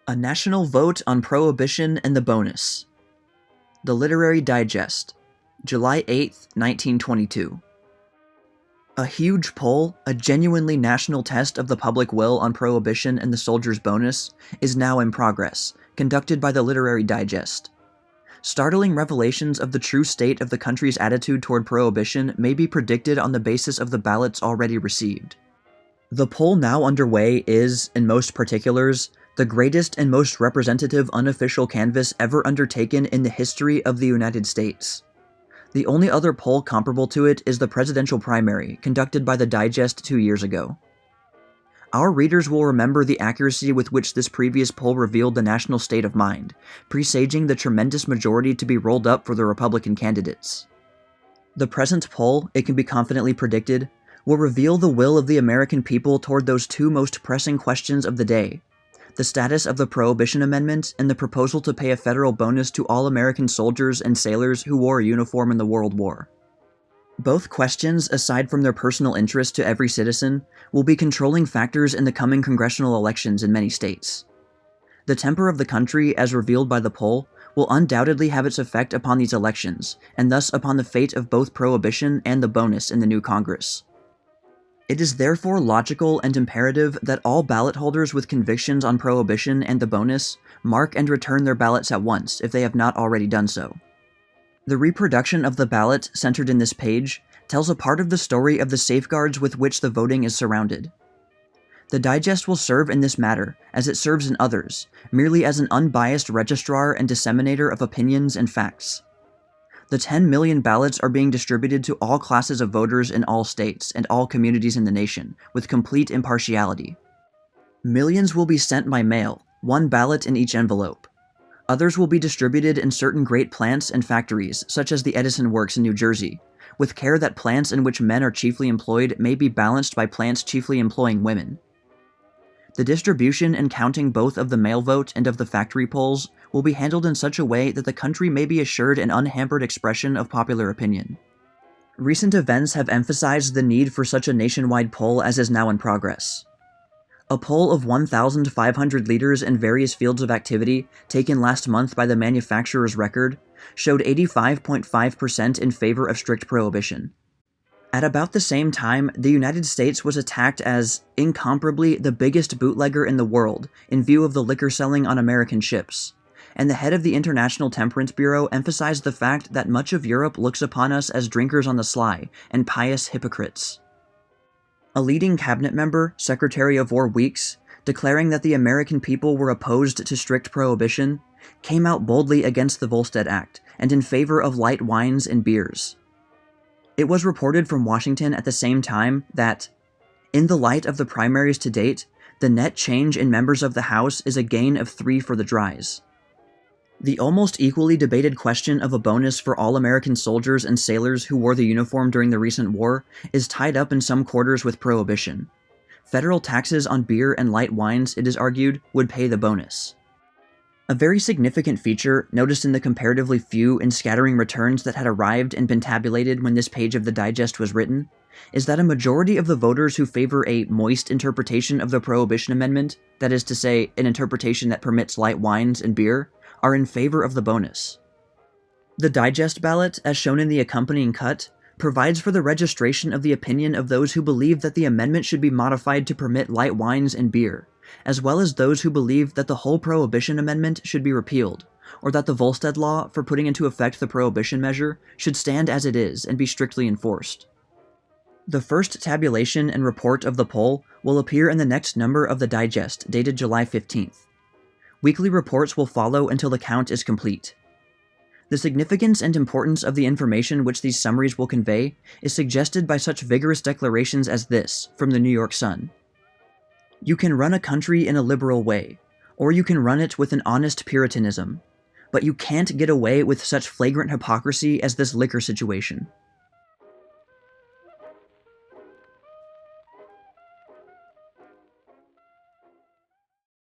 A National Vote on Prohibition and the Bonus. The Literary Digest, July 8, 1922. A huge poll, a genuinely national test of the public will on prohibition and the soldier's bonus, is now in progress, conducted by the Literary Digest. Startling revelations of the true state of the country's attitude toward prohibition may be predicted on the basis of the ballots already received. The poll now underway is, in most particulars, the greatest and most representative unofficial canvass ever undertaken in the history of the United States. The only other poll comparable to it is the presidential primary, conducted by the Digest 2 years ago. Our readers will remember the accuracy with which this previous poll revealed the national state of mind, presaging the tremendous majority to be rolled up for the Republican candidates. The present poll, it can be confidently predicted, will reveal the will of the American people toward those two most pressing questions of the day: the status of the Prohibition Amendment and the proposal to pay a federal bonus to all American soldiers and sailors who wore a uniform in the World War. Both questions, aside from their personal interest to every citizen, will be controlling factors in the coming congressional elections in many states. The temper of the country, as revealed by the poll, will undoubtedly have its effect upon these elections, and thus upon the fate of both prohibition and the bonus in the new Congress. It is therefore logical and imperative that all ballot holders with convictions on prohibition and the bonus mark and return their ballots at once if they have not already done so. The reproduction of the ballot, centered in this page, tells a part of the story of the safeguards with which the voting is surrounded. The Digest will serve in this matter, as it serves in others, merely as an unbiased registrar and disseminator of opinions and facts. The 10 million ballots are being distributed to all classes of voters in all states and all communities in the nation, with complete impartiality. Millions will be sent by mail, one ballot in each envelope. Others will be distributed in certain great plants and factories, such as the Edison Works in New Jersey, with care that plants in which men are chiefly employed may be balanced by plants chiefly employing women. The distribution and counting both of the mail vote and of the factory polls will be handled in such a way that the country may be assured an unhampered expression of popular opinion. Recent events have emphasized the need for such a nationwide poll as is now in progress. A poll of 1,500 leaders in various fields of activity, taken last month by the Manufacturers Record, showed 85.5% in favor of strict prohibition. At about the same time, the United States was attacked as, incomparably, the biggest bootlegger in the world, in view of the liquor selling on American ships, and the head of the International Temperance Bureau emphasized the fact that much of Europe looks upon us as drinkers on the sly and pious hypocrites. A leading cabinet member, Secretary of War Weeks, declaring that the American people were opposed to strict prohibition, came out boldly against the Volstead Act and in favor of light wines and beers. It was reported from Washington at the same time that, in the light of the primaries to date, the net change in members of the House is a gain of 3 for the Dries. The almost equally debated question of a bonus for all American soldiers and sailors who wore the uniform during the recent war is tied up in some quarters with prohibition. Federal taxes on beer and light wines, it is argued, would pay the bonus. A very significant feature, noticed in the comparatively few and scattering returns that had arrived and been tabulated when this page of the Digest was written, is that a majority of the voters who favor a moist interpretation of the Prohibition Amendment, that is to say, an interpretation that permits light wines and beer, are in favor of the bonus. The Digest ballot, as shown in the accompanying cut, provides for the registration of the opinion of those who believe that the amendment should be modified to permit light wines and beer, as well as those who believe that the whole Prohibition Amendment should be repealed, or that the Volstead Law for putting into effect the prohibition measure should stand as it is and be strictly enforced. The first tabulation and report of the poll will appear in the next number of the Digest, dated July 15th. Weekly reports will follow until the count is complete. The significance and importance of the information which these summaries will convey is suggested by such vigorous declarations as this, from the New York Sun. You can run a country in a liberal way, or you can run it with an honest puritanism, but you can't get away with such flagrant hypocrisy as this liquor situation.